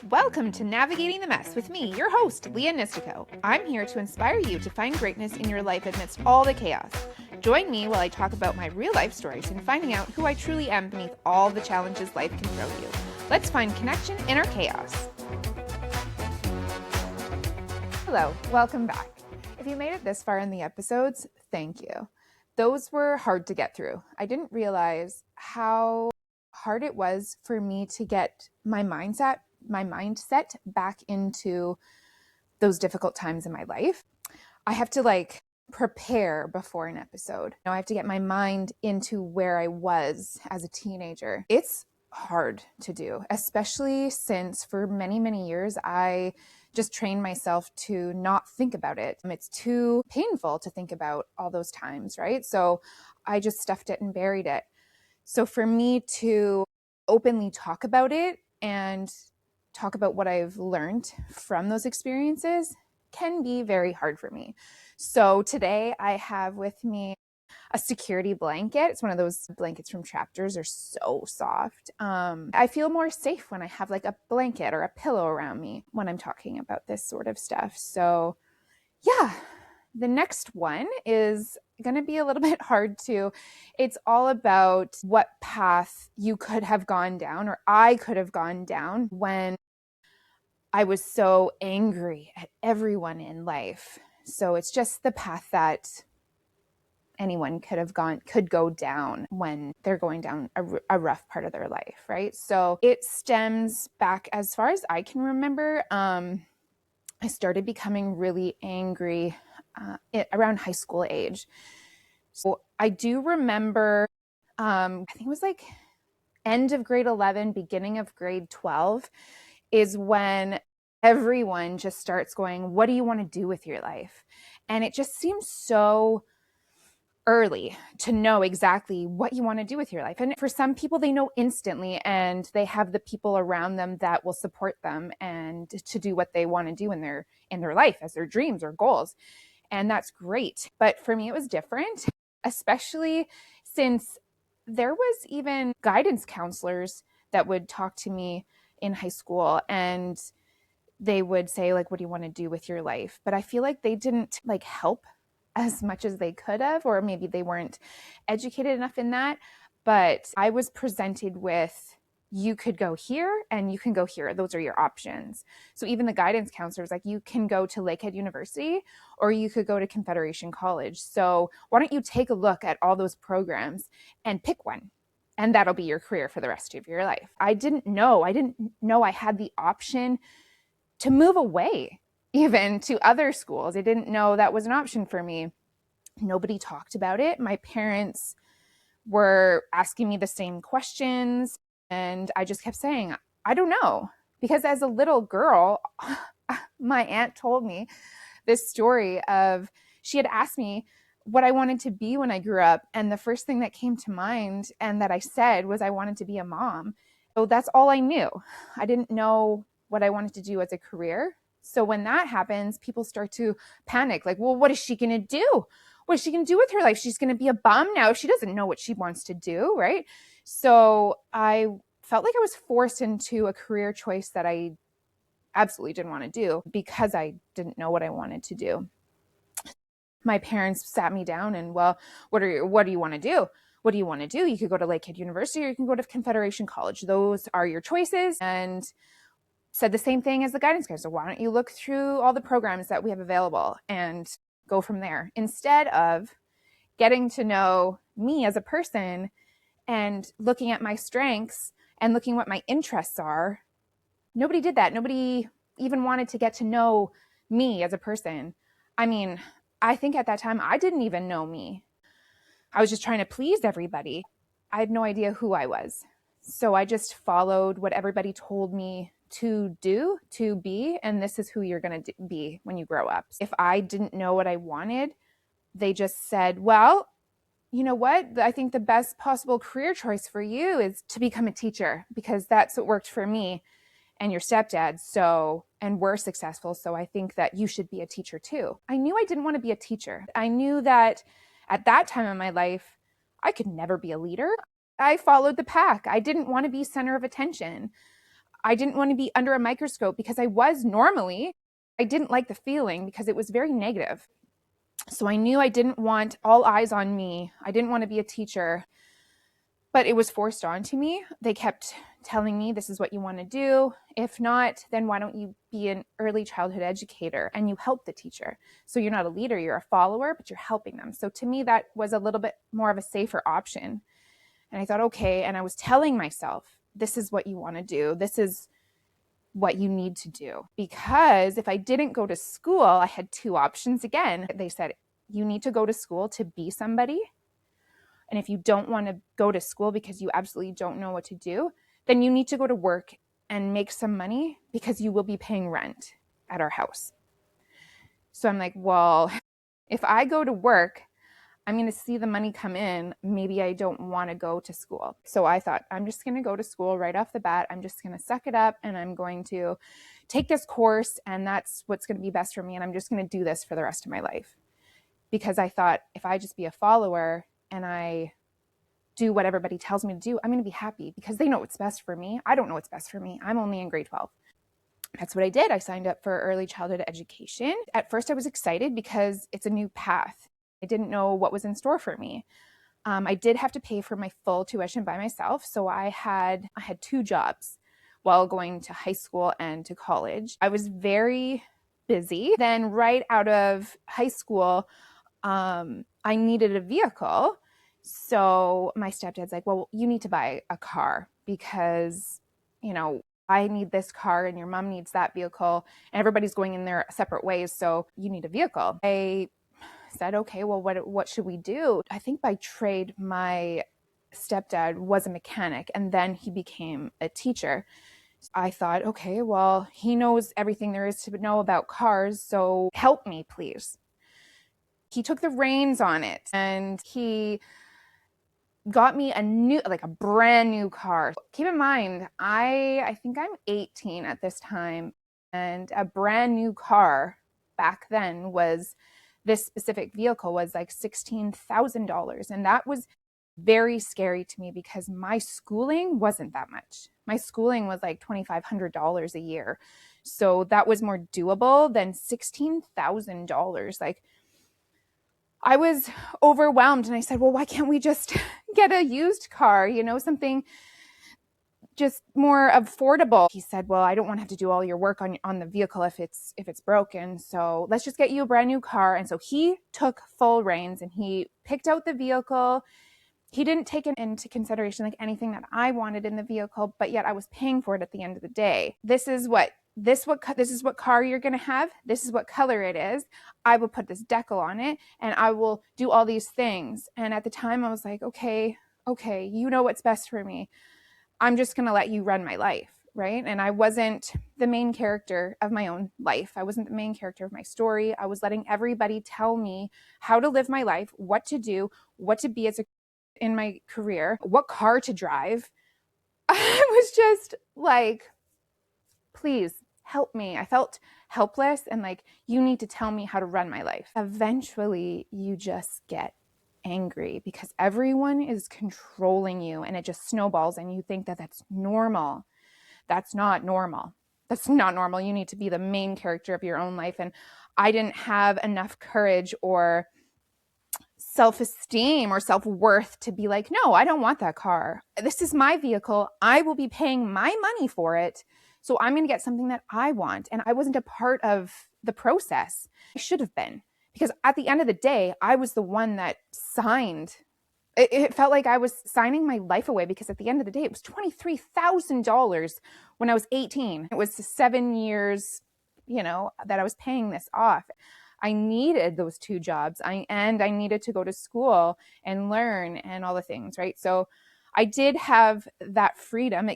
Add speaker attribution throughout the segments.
Speaker 1: Welcome to Navigating the Mess with me, your host, Lia Nistico. I'm here to inspire you to find greatness in your life amidst all the chaos. Join me while I talk about my real life stories and finding out who I truly am beneath all the challenges life can throw you. Let's find connection in our chaos. Hello, welcome back. If you made it this far in the episodes, thank you. Those were hard to get through. I didn't realize how hard it was for me to get my mindset back into those difficult times in my life. I have to prepare before an episode. I have to get my mind into where I was as a teenager. It's hard to do, especially since for many, many years, I just trained myself to not think about it. It's too painful to think about all those times, right? So I just stuffed it and buried it. So for me to openly talk about it and talk about what I've learned from those experiences can be very hard for me. So today I have with me a security blanket. It's one of those blankets from Chapters. They're so soft. I feel more safe when I have like a blanket or a pillow around me when I'm talking about this sort of stuff. So yeah, the next one is going to be a little bit hard too. It's all about what path you could have gone down, or I could have gone down when I was so angry at everyone in life. So it's just the path that anyone could go down when they're going down a rough part of their life, right? So it stems back as far as I can remember. I started becoming really angry around high school age. So I do remember, I think it was like end of grade 11, beginning of grade 12 is when everyone just starts going, what do you want to do with your life? And it just seems so early to know exactly what you want to do with your life. And for some people, they know instantly and they have the people around them that will support them and to do what they want to do in their life as their dreams or goals. And that's great. But for me, it was different, especially since there was even guidance counselors that would talk to me in high school and they would say, like, what do you want to do with your life? But I feel like they didn't help as much as they could have, or maybe they weren't educated enough in that. But I was presented with, you could go here and you can go here. Those are your options. So even the guidance counselors, like, you can go to Lakehead University or you could go to Confederation College. So why don't you take a look at all those programs and pick one? And that'll be your career for the rest of your life. I didn't know I had the option to move away even to other schools. I didn't know that was an option for me. Nobody talked about it. My parents were asking me the same questions, and I just kept saying, I don't know. Because as a little girl, my aunt told me this story of, she had asked me what I wanted to be when I grew up. And the first thing that came to mind and that I said was I wanted to be a mom. So that's all I knew. I didn't know what I wanted to do as a career. So when that happens, people start to panic. Like, well, what is she going to do? What is she going to do with her life? She's going to be a bum now if she doesn't know what she wants to do, right? So I felt like I was forced into a career choice that I absolutely didn't want to do because I didn't know what I wanted to do. My parents sat me down and, well, what do you want to do? What do you want to do? You could go to Lakehead University or you can go to Confederation College. Those are your choices. And said the same thing as the guidance counselor. Why don't you look through all the programs that we have available and go from there, instead of getting to know me as a person and looking at my strengths and looking what my interests are. Nobody did that. Nobody even wanted to get to know me as a person. I mean, I think at that time, I didn't even know me. I was just trying to please everybody. I had no idea who I was. So I just followed what everybody told me to do, to be, and this is who you're going to be when you grow up. If I didn't know what I wanted, they just said, well, you know what? I think the best possible career choice for you is to become a teacher because that's what worked for me and your stepdad. So, and we're successful. So I think that you should be a teacher too. I knew I didn't want to be a teacher. I knew that at that time in my life, I could never be a leader. I followed the pack. I didn't want to be center of attention. I didn't want to be under a microscope because I was normally. I didn't like the feeling because it was very negative. So I knew I didn't want all eyes on me. I didn't want to be a teacher, but it was forced onto me. They kept telling me, this is what you want to do. If not, then why don't you be an early childhood educator and you help the teacher? So you're not a leader, you're a follower, but you're helping them. So to me, that was a little bit more of a safer option. And I thought, okay. And I was telling myself, this is what you want to do. This is what you need to do. Because if I didn't go to school, I had two options again. They said, you need to go to school to be somebody. And if you don't want to go to school because you absolutely don't know what to do, then you need to go to work and make some money because you will be paying rent at our house. So I'm like, well, if I go to work, I'm going to see the money come in. Maybe I don't want to go to school. So I thought, I'm just going to go to school right off the bat. I'm just going to suck it up and I'm going to take this course and that's what's going to be best for me. And I'm just going to do this for the rest of my life. Because I thought if I just be a follower and I do what everybody tells me to do, I'm going to be happy because they know what's best for me. I don't know what's best for me. I'm only in grade 12. That's what I did. I signed up for early childhood education. At first I was excited because it's a new path. I didn't know what was in store for me. I did have to pay for my full tuition by myself. So I had two jobs while going to high school and to college. I was very busy. Then right out of high school, I needed a vehicle. So my stepdad's like, well, you need to buy a car because, I need this car and your mom needs that vehicle and everybody's going in their separate ways. So you need a vehicle. I said, okay, well, what should we do? I think by trade, my stepdad was a mechanic and then he became a teacher. I thought, okay, well, he knows everything there is to know about cars. So help me, please. He took the reins on it and he got me a brand new car. Keep in mind, I think I'm 18 at this time, and a brand new car back then this specific vehicle was like $16,000. And that was very scary to me because my schooling wasn't that much. My schooling was like $2,500 a year. So that was more doable than $16,000. Like, I was overwhelmed and I said, well, why can't we just get a used car, something just more affordable? He said, well, I don't want to have to do all your work on the vehicle if it's broken. So let's just get you a brand new car. And so he took full reins and he picked out the vehicle. He didn't take into consideration like anything that I wanted in the vehicle, but yet I was paying for it at the end of the day. This is what car you're going to have. This is what color it is. I will put this decal on it and I will do all these things. And at the time I was like, okay, you know what's best for me. I'm just going to let you run my life. Right. And I wasn't the main character of my own life. I wasn't the main character of my story. I was letting everybody tell me how to live my life, what to do, what to be in my career, what car to drive. I was just like, please help me. I felt helpless and like, you need to tell me how to run my life. Eventually, you just get angry because everyone is controlling you and it just snowballs and you think that that's normal. That's not normal. That's not normal. You need to be the main character of your own life. And I didn't have enough courage or self-esteem or self-worth to be like, no, I don't want that car. This is my vehicle. I will be paying my money for it. So I'm going to get something that I want. And I wasn't a part of the process. I should have been, because at the end of the day, I was the one that signed. It felt like I was signing my life away because at the end of the day, it was $23,000 when I was 18. It was 7 years, that I was paying this off. I needed those two jobs and I needed to go to school and learn and all the things, right? So I did have that freedom.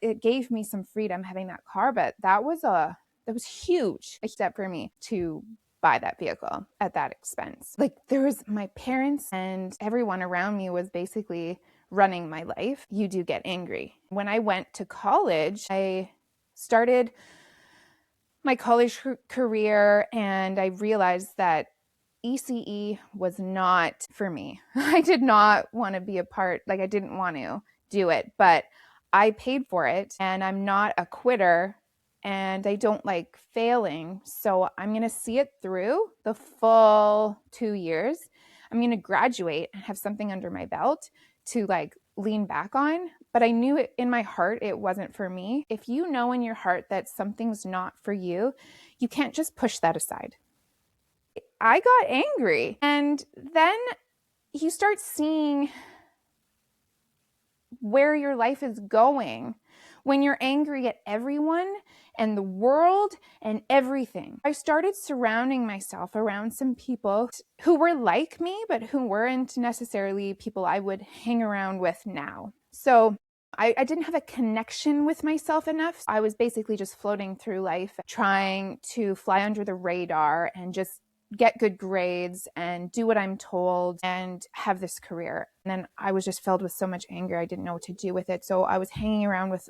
Speaker 1: It gave me some freedom having that car, but that was huge a step for me to buy that vehicle at that expense. Like, there was my parents and everyone around me was basically running my life. You do get angry. When I went to college, I started my college career and I realized that ECE was not for me. I did not want to be a part, I didn't want to. do it, but I paid for it and I'm not a quitter and I don't like failing. So I'm going to see it through the full 2 years. I'm going to graduate and have something under my belt to like lean back on. But I knew it in my heart it wasn't for me. If you know in your heart that something's not for you, you can't just push that aside. I got angry. And then you start seeing where your life is going when you're angry at everyone and the world and everything. I started surrounding myself around some people who were like me, but who weren't necessarily people I would hang around with now. So I didn't have a connection with myself enough. I was basically just floating through life, trying to fly under the radar and just get good grades and do what I'm told and have this career. And then I was just filled with so much anger. I didn't know what to do with it. So I was hanging around with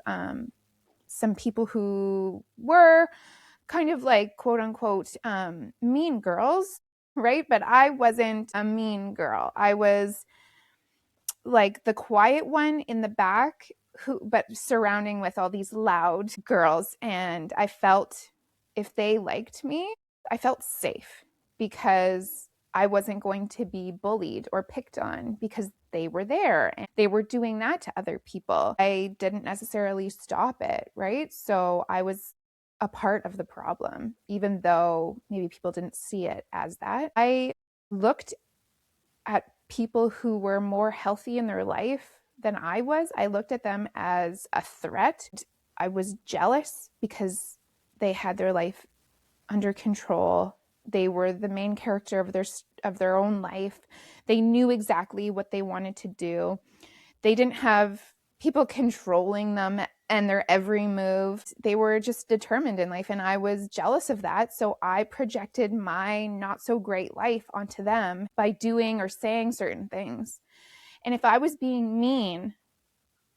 Speaker 1: some people who were kind of like quote unquote mean girls, right? But I wasn't a mean girl. I was like the quiet one in the back but surrounding with all these loud girls. And I felt if they liked me, I felt safe because I wasn't going to be bullied or picked on because they were there and they were doing that to other people. I didn't necessarily stop it, right? So I was a part of the problem, even though maybe people didn't see it as that. I looked at people who were more healthy in their life than I was. I looked at them as a threat. I was jealous because they had their life under control. They were the main character of their own life. They knew exactly what they wanted to do. They didn't have people controlling them and their every move. They were just determined in life, and I was jealous of that. So I projected my not so great life onto them by doing or saying certain things. And if I was being mean,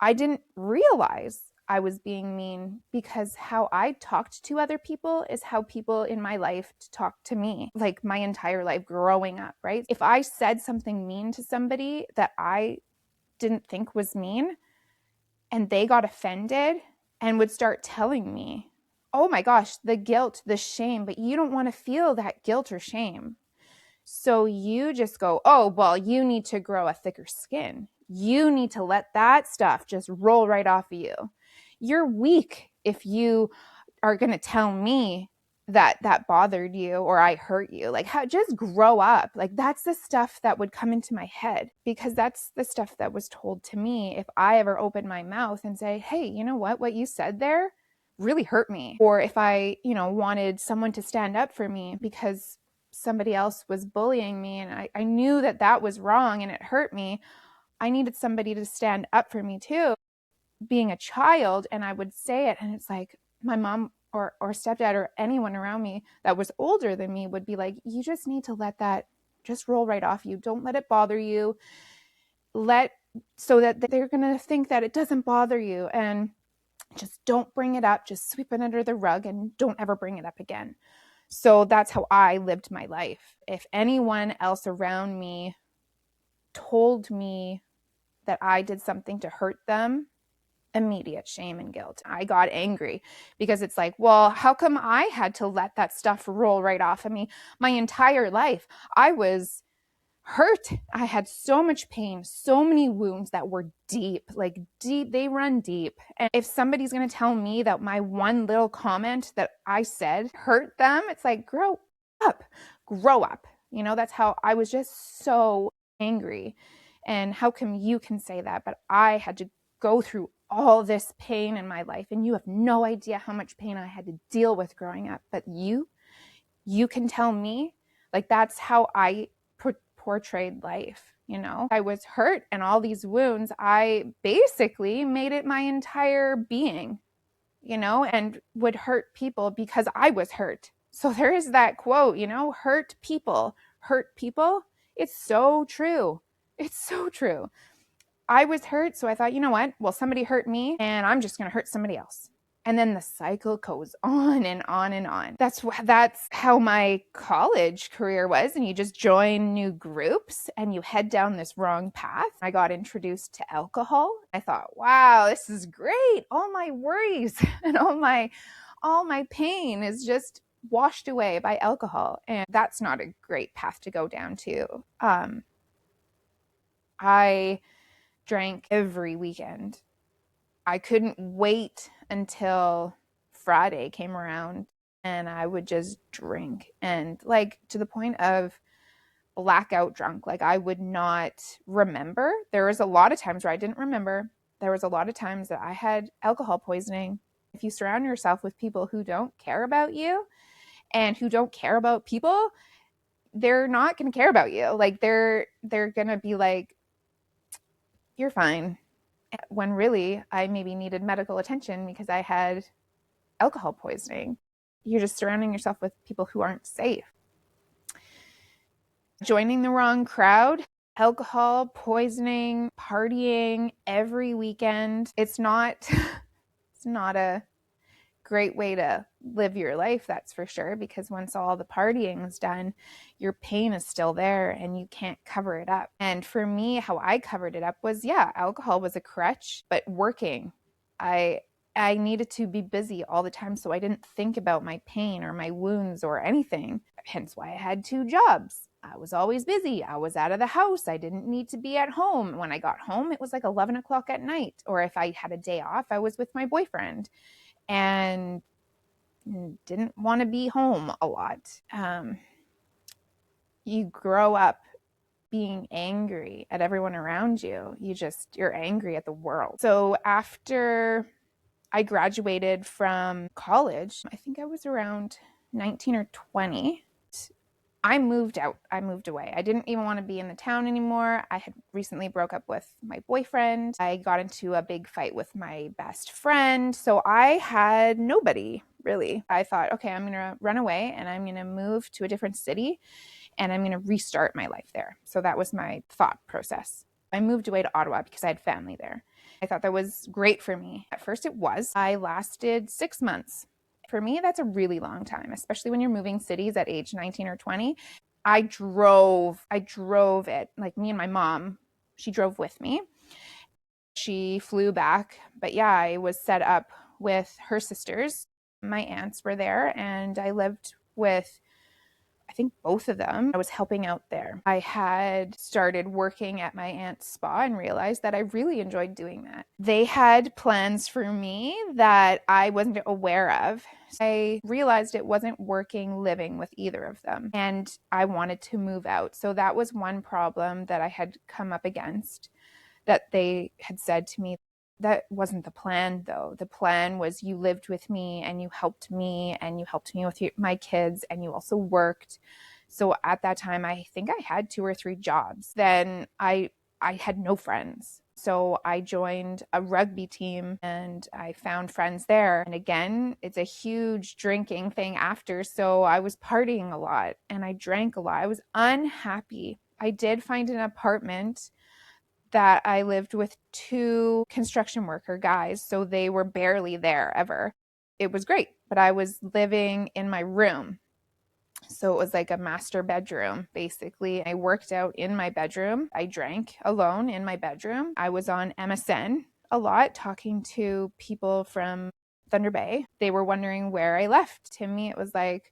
Speaker 1: I didn't realize I was being mean because how I talked to other people is how people in my life talked to me, like my entire life growing up, right? If I said something mean to somebody that I didn't think was mean and they got offended and would start telling me, oh my gosh, the guilt, the shame, but you don't want to feel that guilt or shame. So you just go, oh, well, you need to grow a thicker skin. You need to let that stuff just roll right off of you. You're weak if you are going to tell me that bothered you or I hurt you. Like, just grow up. Like, that's the stuff that would come into my head because that's the stuff that was told to me. If I ever opened my mouth and say, hey, you know what you said there really hurt me. Or if I, wanted someone to stand up for me because somebody else was bullying me and I knew that was wrong and it hurt me, I needed somebody to stand up for me too. Being a child, and I would say it, and it's like my mom or stepdad or anyone around me that was older than me would be like, you just need to let that just roll right off you. Don't let it bother you. So that they're going to think that it doesn't bother you, and just don't bring it up. Just sweep it under the rug and don't ever bring it up again. So that's how I lived my life. If anyone else around me told me that I did something to hurt them, immediate shame and guilt. I got angry because it's like, well, how come I had to let that stuff roll right off of me my entire life? I was hurt. I had so much pain, so many wounds that were deep, they run deep. And if somebody's going to tell me that my one little comment that I said hurt them, it's like, grow up. That's how I was just so angry. And how come you can say that? But I had to go through all this pain in my life, and you have no idea how much pain I had to deal with growing up. But you can tell me, like, that's how I portrayed life. I was hurt, and all these wounds, I basically made it my entire being, and would hurt people because I was hurt. So there is that quote, hurt people. It's so true. I was hurt, so I thought, you know what? Well, somebody hurt me, and I'm just going to hurt somebody else. And then the cycle goes on and on and on. That's how my college career was. And you just join new groups and you head down this wrong path. I got introduced to alcohol. I thought, wow, this is great. All my worries and all my pain is just washed away by alcohol. And that's not a great path to go down to. I drank every weekend. I couldn't wait until Friday came around and I would just drink, and like to the point of blackout drunk. Like I would not remember. There was a lot of times where I didn't remember. There was a lot of times that I had alcohol poisoning. If you surround yourself with people who don't care about you and who don't care about people, they're not going to care about you. Like they're going to be like, you're fine. When really I maybe needed medical attention because I had alcohol poisoning. You're just surrounding yourself with people who aren't safe. Joining the wrong crowd, alcohol poisoning, partying every weekend. It's not a great way to live your life, that's for sure, because once all the partying is done, your pain is still there and you can't cover it up. And for me, how I covered it up was, alcohol was a crutch, but working. I needed to be busy all the time, so I didn't think about my pain or my wounds or anything. Hence why I had 2 jobs. I was always busy. I was out of the house. I didn't need to be at home. When I got home, it was like 11 o'clock at night. Or if I had a day off, I was with my boyfriend and didn't want to be home a lot. You grow up being angry at everyone around you. You're angry at the world. So after I graduated from college, I think I was around 19 or 20. I moved out. I moved away. I didn't even want to be in the town anymore. I had recently broke up with my boyfriend. I got into a big fight with my best friend. So I had nobody really. I thought, okay, I'm going to run away and I'm going to move to a different city and I'm going to restart my life there. So that was my thought process. I moved away to Ottawa because I had family there. I thought that was great for me. At first it was. I lasted 6 months. For me, that's a really long time, especially when you're moving cities at age 19 or 20. I drove it. Like me and my mom, she drove with me. She flew back. But yeah, I was set up with her sisters. My aunts were there and I lived with, I think, both of them. I was helping out there. I had started working at my aunt's spa and realized that I really enjoyed doing that. They had plans for me that I wasn't aware of. I realized it wasn't working living with either of them, and I wanted to move out. So that was one problem that I had come up against, that they had said to me, that wasn't the plan though. The plan was you lived with me and you helped me with my kids and you also worked. So at that time, I think I had 2 or 3 jobs. Then I had no friends. So I joined a rugby team and I found friends there. And again, it's a huge drinking thing after. So I was partying a lot and I drank a lot. I was unhappy. I did find an apartment that I lived with 2 construction worker guys, so they were barely there ever. It was great, but I was living in my room. So it was like a master bedroom, basically. I worked out in my bedroom. I drank alone in my bedroom. I was on MSN a lot, talking to people from Thunder Bay. They were wondering where I left. To me, it was like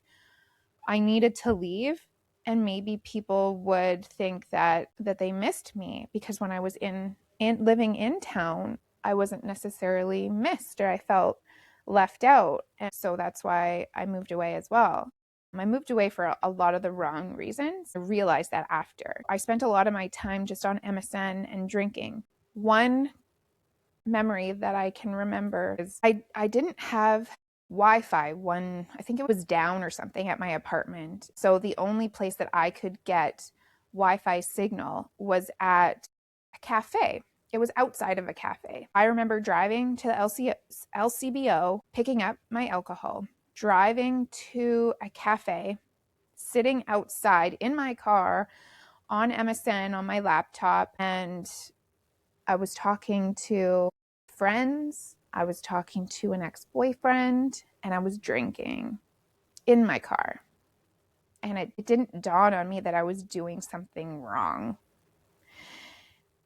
Speaker 1: I needed to leave, and maybe people would think that they missed me, because when I was in living in town, I wasn't necessarily missed, or I felt left out. And so that's why I moved away as well. I moved away for a lot of the wrong reasons. I realized that after. I spent a lot of my time just on MSN and drinking. One memory that I can remember is I didn't have Wi-Fi. I think it was down or something at my apartment. So the only place that I could get Wi-Fi signal was at a cafe. It was outside of a cafe. I remember driving to the LCBO, picking up my alcohol, driving to a cafe, sitting outside in my car on MSN on my laptop, and I was talking to friends I was talking to an ex-boyfriend and I was drinking in my car. And it didn't dawn on me that I was doing something wrong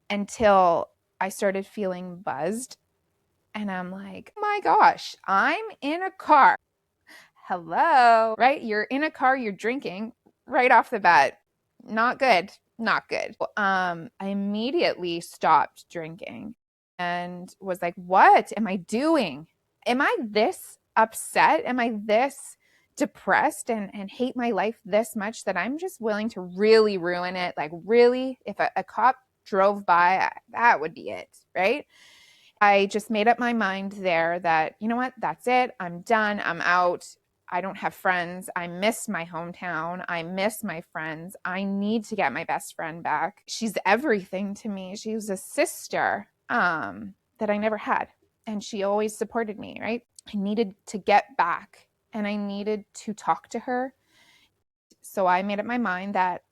Speaker 1: until I started feeling buzzed. And I'm like, oh my gosh, I'm in a car. Hello, right? You're in a car, you're drinking right off the bat. Not good, not good. I immediately stopped drinking and was like, what am I doing? Am I this upset? Am I this depressed and hate my life this much that I'm just willing to really ruin it? Like, really, if a cop drove by, that would be it, right? I just made up my mind there that, you know what, that's it. I'm done. I'm out. I don't have friends. I miss my hometown. I miss my friends. I need to get my best friend back. She's everything to me. She was a sister that I never had. And she always supported me, right? I needed to get back and I needed to talk to her. So I made up my mind that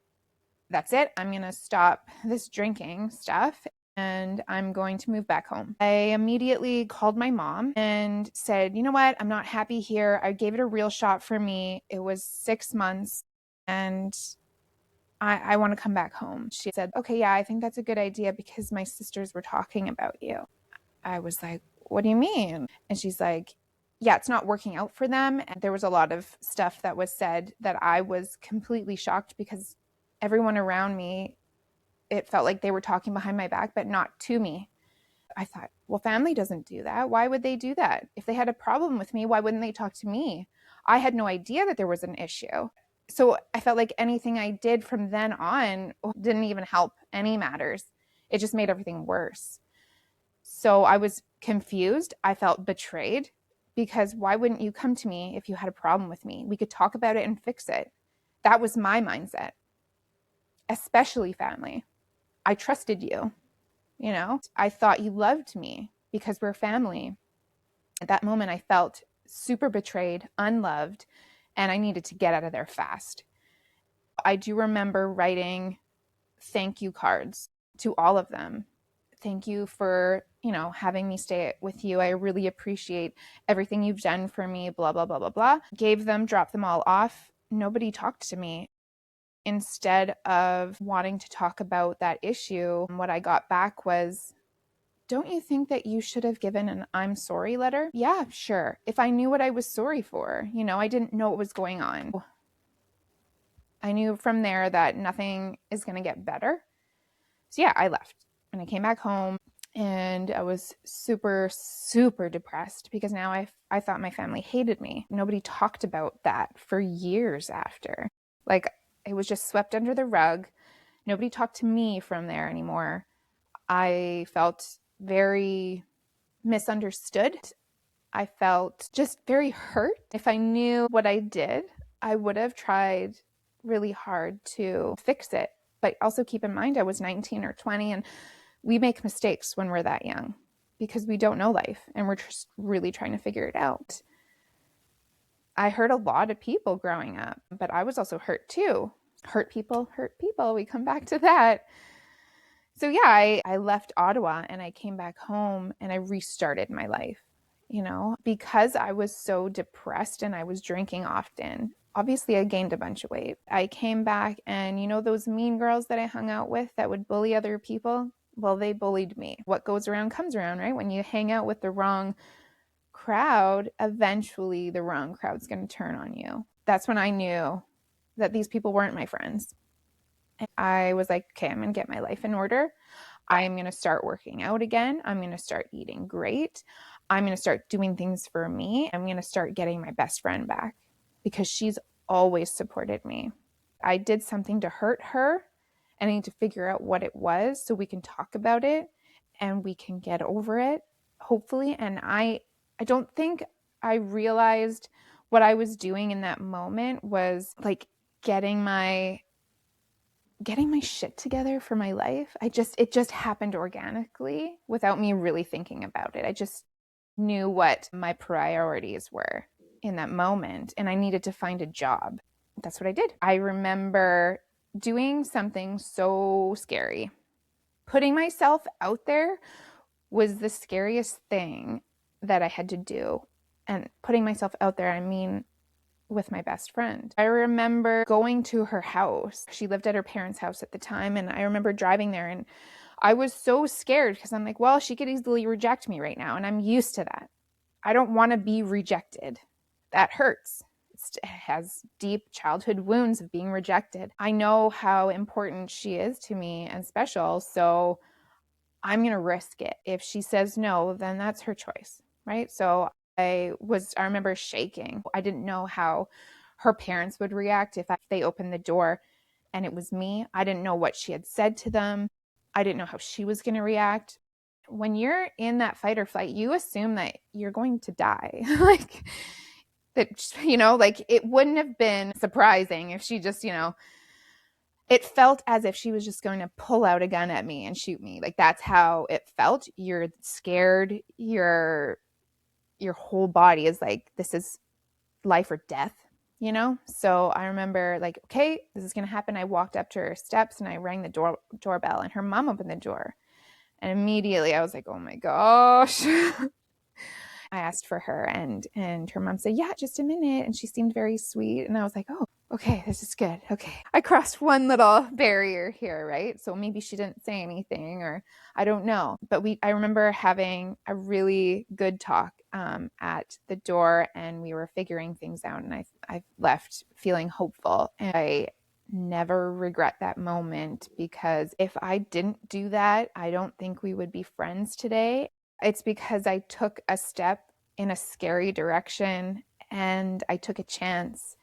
Speaker 1: that's it. I'm going to stop this drinking stuff and I'm going to move back home. I immediately called my mom and said, you know what? I'm not happy here. I gave it a real shot for me. It was 6 months and I want to come back home. She said, okay, yeah, I think that's a good idea because my sisters were talking about you. I was like, what do you mean? And she's like, yeah, it's not working out for them. And there was a lot of stuff that was said that I was completely shocked because everyone around me, it felt like they were talking behind my back, but not to me. I thought, well, family doesn't do that. Why would they do that? If they had a problem with me, why wouldn't they talk to me? I had no idea that there was an issue. So I felt like anything I did from then on didn't even help any matters. It just made everything worse. So I was confused. I felt betrayed because why wouldn't you come to me if you had a problem with me? We could talk about it and fix it. That was my mindset, especially family. I trusted you, you know? I thought you loved me because we're family. At that moment, I felt super betrayed, unloved, and I needed to get out of there fast. I do remember writing thank you cards to all of them. Thank you for, having me stay with you. I really appreciate everything you've done for me, blah, blah, blah, blah, blah. Gave them, dropped them all off. Nobody talked to me. Instead of wanting to talk about that issue, what I got back was, don't you think that you should have given an I'm sorry letter? Yeah, sure. If I knew what I was sorry for, I didn't know what was going on. I knew from there that nothing is going to get better. So yeah, I left and I came back home and I was super, super depressed because now I thought my family hated me. Nobody talked about that for years after. Like it was just swept under the rug. Nobody talked to me from there anymore. I felt very misunderstood. I felt just very hurt. If I knew what I did, I would have tried really hard to fix it. But also keep in mind, I was 19 or 20, and we make mistakes when we're that young because we don't know life and we're just really trying to figure it out. I hurt a lot of people growing up, but I was also hurt too. Hurt people, hurt people. We come back to that. So yeah, I left Ottawa and I came back home and I restarted my life, because I was so depressed and I was drinking often. Obviously, I gained a bunch of weight. I came back and those mean girls that I hung out with that would bully other people, well, they bullied me. What goes around comes around, right? When you hang out with the wrong crowd, eventually the wrong crowd's going to turn on you. That's when I knew that these people weren't my friends. I was like, okay, I'm going to get my life in order. I'm going to start working out again. I'm going to start eating great. I'm going to start doing things for me. I'm going to start getting my best friend back because she's always supported me. I did something to hurt her and I need to figure out what it was so we can talk about it and we can get over it, hopefully. And I don't think I realized what I was doing in that moment was like getting my shit together for my life. It just happened organically without me really thinking about it. I just knew what my priorities were in that moment and I needed to find a job. That's what I did. I remember doing something so scary. Putting myself out there was the scariest thing that I had to do. And putting myself out there, I mean, with my best friend. I remember going to her house. She lived at her parents' house at the time, and I remember driving there, and I was so scared because I'm like, well, she could easily reject me right now, and I'm used to that. I don't want to be rejected. That hurts. It has deep childhood wounds of being rejected. I know how important she is to me and special, so I'm going to risk it. If she says no, then that's her choice, right? So I remember shaking. I didn't know how her parents would react if they opened the door and it was me. I didn't know what she had said to them. I didn't know how she was going to react. When you're in that fight or flight, you assume that you're going to die. Like that, like it wouldn't have been surprising if she just, it felt as if she was just going to pull out a gun at me and shoot me. Like that's how it felt. You're scared. Your whole body is like, this is life or death, So I remember like, okay, this is going to happen. I walked up to her steps and I rang the doorbell, and her mom opened the door. And immediately I was like, oh my gosh. I asked for her, and her mom said, yeah, just a minute. And she seemed very sweet. And I was like, oh, okay, this is good. Okay. I crossed one little barrier here, right? So maybe she didn't say anything, or I don't know. But I remember having a really good talk at the door, and we were figuring things out, and I left feeling hopeful. And I never regret that moment, because if I didn't do that, I don't think we would be friends today. It's because I took a step in a scary direction, and I took a chance,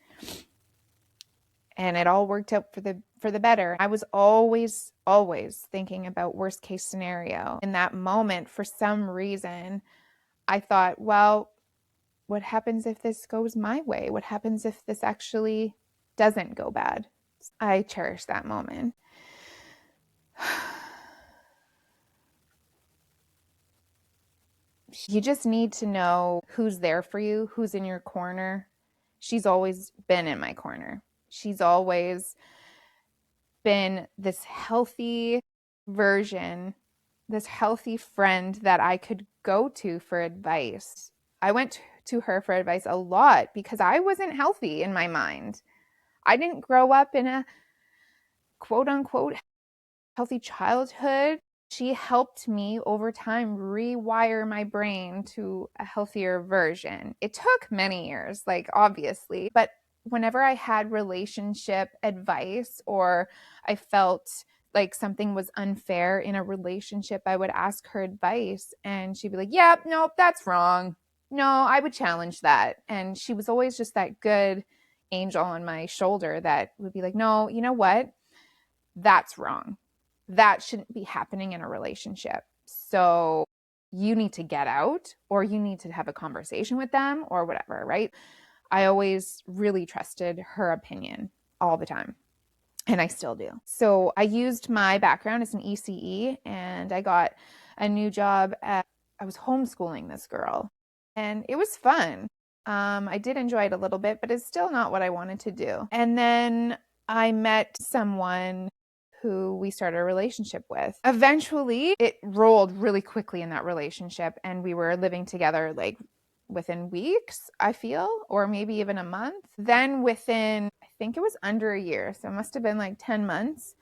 Speaker 1: and it all worked out for the better. I was always thinking about worst case scenario. In that moment, for some reason, I thought, well, what happens if this goes my way? What happens if this actually doesn't go bad? I cherish that moment. You just need to know who's there for you, who's in your corner. She's always been in my corner. She's always been this healthy version, this healthy friend that I could go to for advice. I went to her for advice a lot because I wasn't healthy in my mind. I didn't grow up in a quote unquote healthy childhood. She helped me over time rewire my brain to a healthier version. It took many years, like obviously, but whenever I had relationship advice, or I felt like something was unfair in a relationship, I would ask her advice, and she'd be like, yeah, nope, that's wrong. No, I would challenge that. And she was always just that good angel on my shoulder that would be like, no, you know what? That's wrong. That shouldn't be happening in a relationship. So you need to get out, or you need to have a conversation with them, or whatever, right? I always really trusted her opinion all the time, and I still do. So I used my background as an ECE, and I got a new job I was homeschooling this girl, and it was fun. I did enjoy it a little bit, but it's still not what I wanted to do. And then I met someone who we started a relationship with. Eventually, it rolled really quickly in that relationship, and we were living together like within weeks, I feel, or maybe even a month. Then within, I think it was under a year, so it must have been like 10 months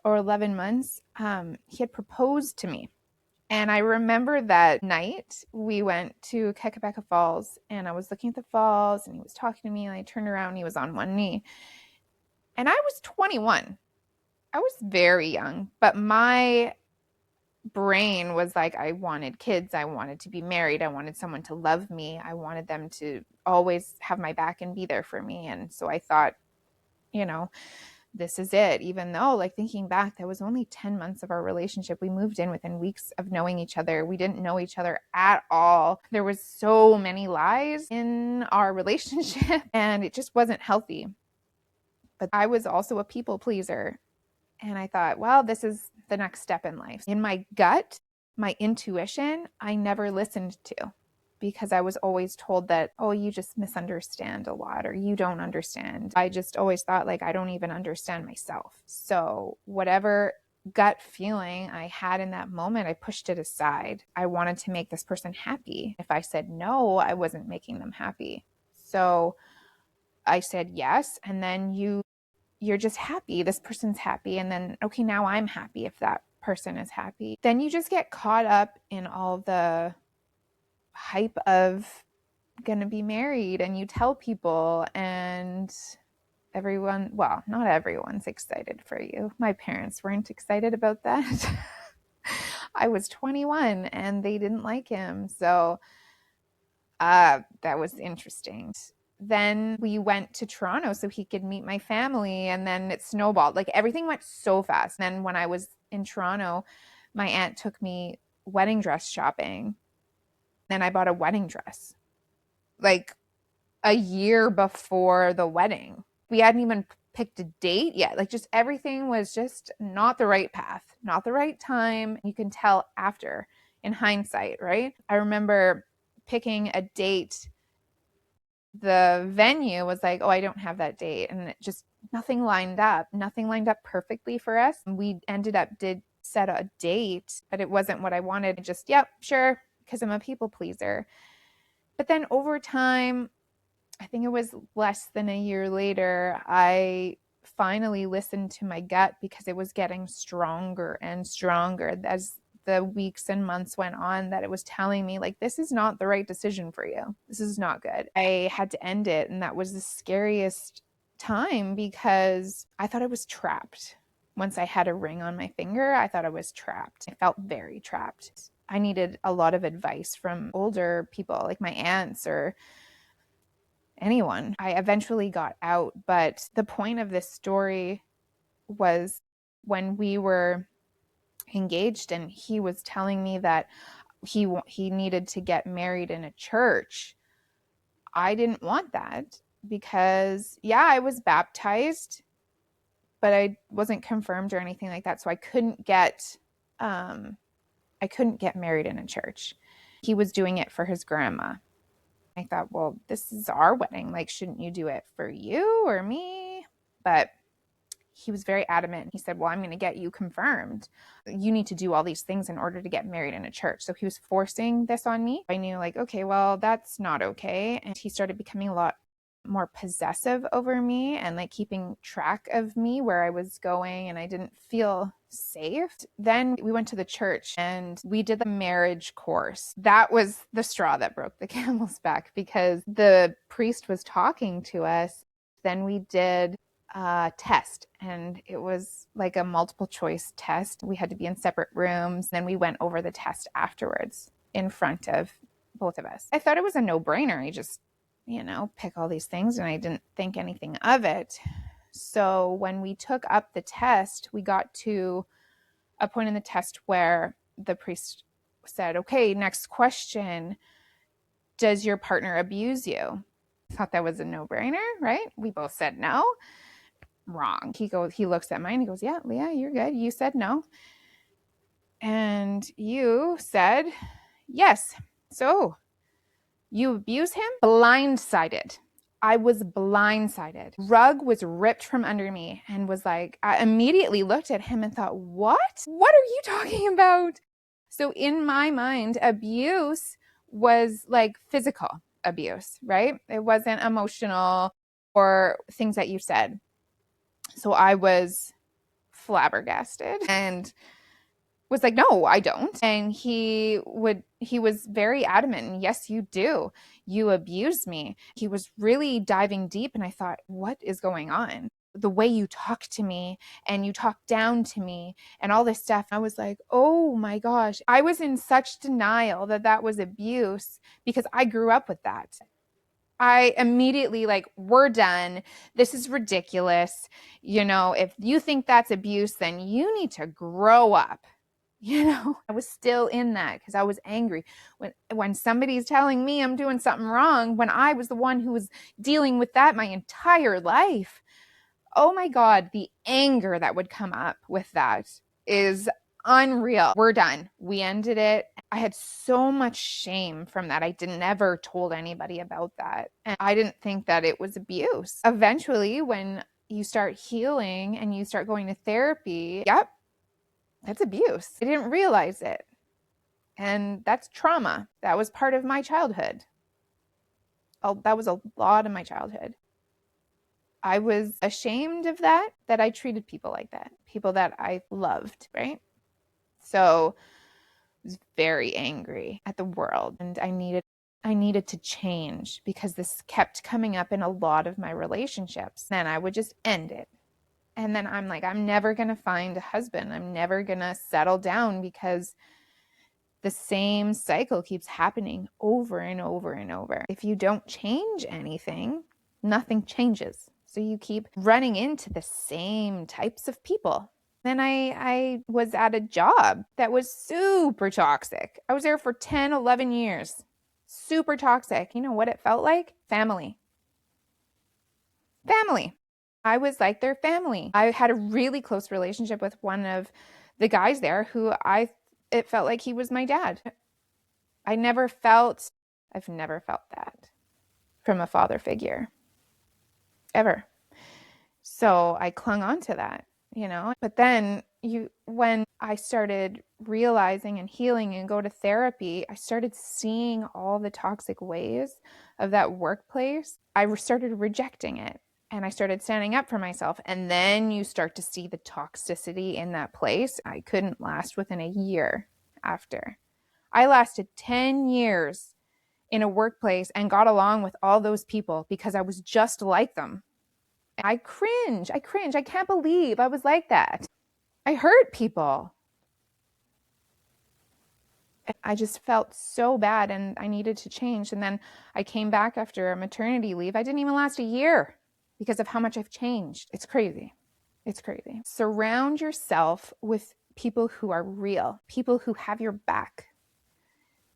Speaker 1: or 11 months, he had proposed to me. And I remember that night we went to Kekabeka Falls, and I was looking at the falls, and he was talking to me, and I turned around and he was on one knee. And I was 21. I was very young, but my brain was like, I wanted kids. I wanted to be married. I wanted someone to love me. I wanted them to always have my back and be there for me. And so I thought, this is it. Even though, like, thinking back, that was only 10 months of our relationship. We moved in within weeks of knowing each other. We didn't know each other at all. There was so many lies in our relationship, and it just wasn't healthy. But I was also a people pleaser. And I thought, well, this is the next step in life. In my gut, my intuition, I never listened to, because I was always told that, oh, you just misunderstand a lot, or you don't understand. I just always thought, like, I don't even understand myself. So whatever gut feeling I had in that moment, I pushed it aside. I wanted to make this person happy. If I said no, I wasn't making them happy. So I said yes, and then you're just happy. This person's happy, and then okay, now I'm happy if that person is happy. Then you just get caught up in all the hype of gonna be married, and you tell people, and everyone, well, not everyone's excited for you. My parents weren't excited about that. I was 21 and they didn't like him. So that was interesting. Then we went to Toronto so he could meet my family, and then it snowballed. Like everything went so fast. And then when I was in Toronto, my aunt took me wedding dress shopping. Then I bought a wedding dress like a year before the wedding. We hadn't even picked a date yet. Like just everything was just not the right path, not the right time. You can tell after in hindsight, right? I remember picking a date. The venue was like, oh, I don't have that date. And it just nothing lined up. Nothing lined up perfectly for us. We ended up did set a date, but it wasn't what I wanted. Just, yep, sure, because I'm a people pleaser. But then over time, I think it was less than a year later, I finally listened to my gut because it was getting stronger and stronger as the weeks and months went on, that it was telling me like, this is not the right decision for you. This is not good. I had to end it. And that was the scariest time because I thought I was trapped. Once I had a ring on my finger, I thought I was trapped. I felt very trapped. I needed a lot of advice from older people like my aunts or anyone. I eventually got out, but the point of this story was when we were engaged and he was telling me that he needed to get married in a church. I didn't want that because yeah, I was baptized, but I wasn't confirmed or anything like that, so I couldn't get married in a church. He was doing it for his grandma. I thought, well, this is our wedding. Like, shouldn't you do it for you or me? But he was very adamant. He said, well, I'm going to get you confirmed. You need to do all these things in order to get married in a church. So he was forcing this on me. I knew, like, okay, well, that's not okay. And he started becoming a lot more possessive over me and like keeping track of me, where I was going, and I didn't feel safe. Then we went to the church and we did the marriage course. That was the straw that broke the camel's back because the priest was talking to us. Then we did a test, and it was like a multiple choice test. We had to be in separate rooms. Then we went over the test afterwards in front of both of us. I thought it was a no-brainer. I just pick all these things, and I didn't think anything of it. So when we took up the test, we got to a point in the test where the priest said, okay, next question. Does your partner abuse you? I thought that was a no-brainer, right? We both said no. Wrong. He looks at mine, he goes, yeah, Leah, you're good. You said no. And you said yes. So you abuse him? Blindsided. I was blindsided. Rug was ripped from under me and was like, I immediately looked at him and thought, what? What are you talking about? So in my mind, abuse was like physical abuse, right? It wasn't emotional or things that you said. So I was flabbergasted and was like, no, I don't. And he was very adamant. Yes, you do. You abuse me. He was really diving deep. And I thought, what is going on? The way you talk to me and you talk down to me and all this stuff. I was like, oh my gosh. I was in such denial that that was abuse because I grew up with that. I immediately like, we're done. This is ridiculous. If you think that's abuse, then you need to grow up. I was still in that because I was angry when somebody's telling me I'm doing something wrong when I was the one who was dealing with that my entire life. Oh my God, the anger that would come up with that is unreal. We're done. We ended it. I had so much shame from that. I never told anybody about that. And I didn't think that it was abuse. Eventually, when you start healing and you start going to therapy, yep, That's abuse. I didn't realize it. And that's trauma. That was part of my childhood. That was a lot of my childhood. I was ashamed of that I treated people like that, people that I loved, right? So I was very angry at the world, and I needed to change because this kept coming up in a lot of my relationships. Then I would just end it. And then I'm like, I'm never going to find a husband. I'm never going to settle down because the same cycle keeps happening over and over and over. If you don't change anything, nothing changes. So you keep running into the same types of people. Then I was at a job that was super toxic. I was there for 10, 11 years. Super toxic. You know what it felt like? Family. Family. I was like their family. I had a really close relationship with one of the guys there who it felt like he was my dad. I've never felt that from a father figure. Ever. So I clung on to that, But then when I started realizing and healing and go to therapy, I started seeing all the toxic ways of that workplace. I started rejecting it. And I started standing up for myself. And then you start to see the toxicity in that place. I couldn't last within a year after. I lasted 10 years in a workplace and got along with all those people because I was just like them. I cringe. I can't believe I was like that. I hurt people. I just felt so bad and I needed to change. And then I came back after a maternity leave. I didn't even last a year because of how much I've changed. It's crazy. It's crazy. Surround yourself with people who are real, people who have your back,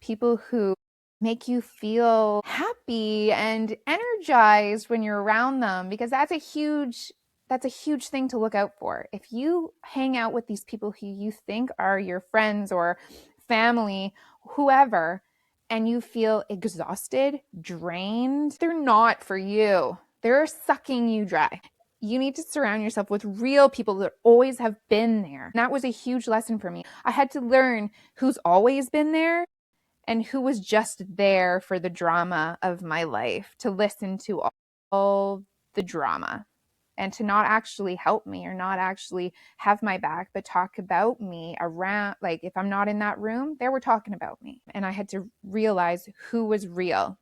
Speaker 1: people who make you feel happy and energized when you're around them, because that's a huge thing to look out for. If you hang out with these people who you think are your friends or family, whoever, and you feel exhausted, drained, they're not for you. They're sucking you dry. You need to surround yourself with real people that always have been there. And that was a huge lesson for me. I had to learn who's always been there and who was just there for the drama of my life, to listen to all the drama and to not actually help me or not actually have my back, but talk about me around. Like if I'm not in that room, they were talking about me. And I had to realize who was real.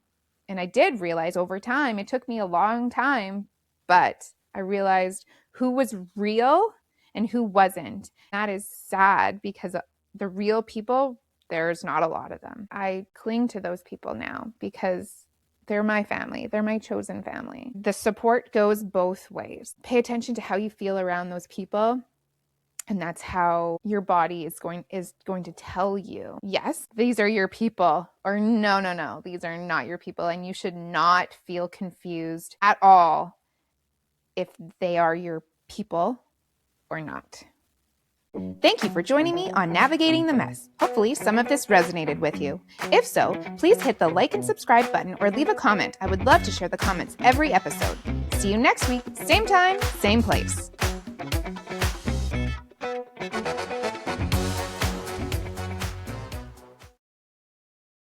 Speaker 1: And I did realize over time, it took me a long time, but I realized who was real and who wasn't. That is sad because the real people, there's not a lot of them. I cling to those people now because they're my family. They're my chosen family. The support goes both ways. Pay attention to how you feel around those people. And that's how your body is going to tell you, yes, these are your people, or no, these are not your people. And you should not feel confused at all if they are your people or not. Thank you for joining me on Navigating the Mess. Hopefully some of this resonated with you. If so, please hit the like and subscribe button or leave a comment. I would love to share the comments every episode. See you next week, same time, same place.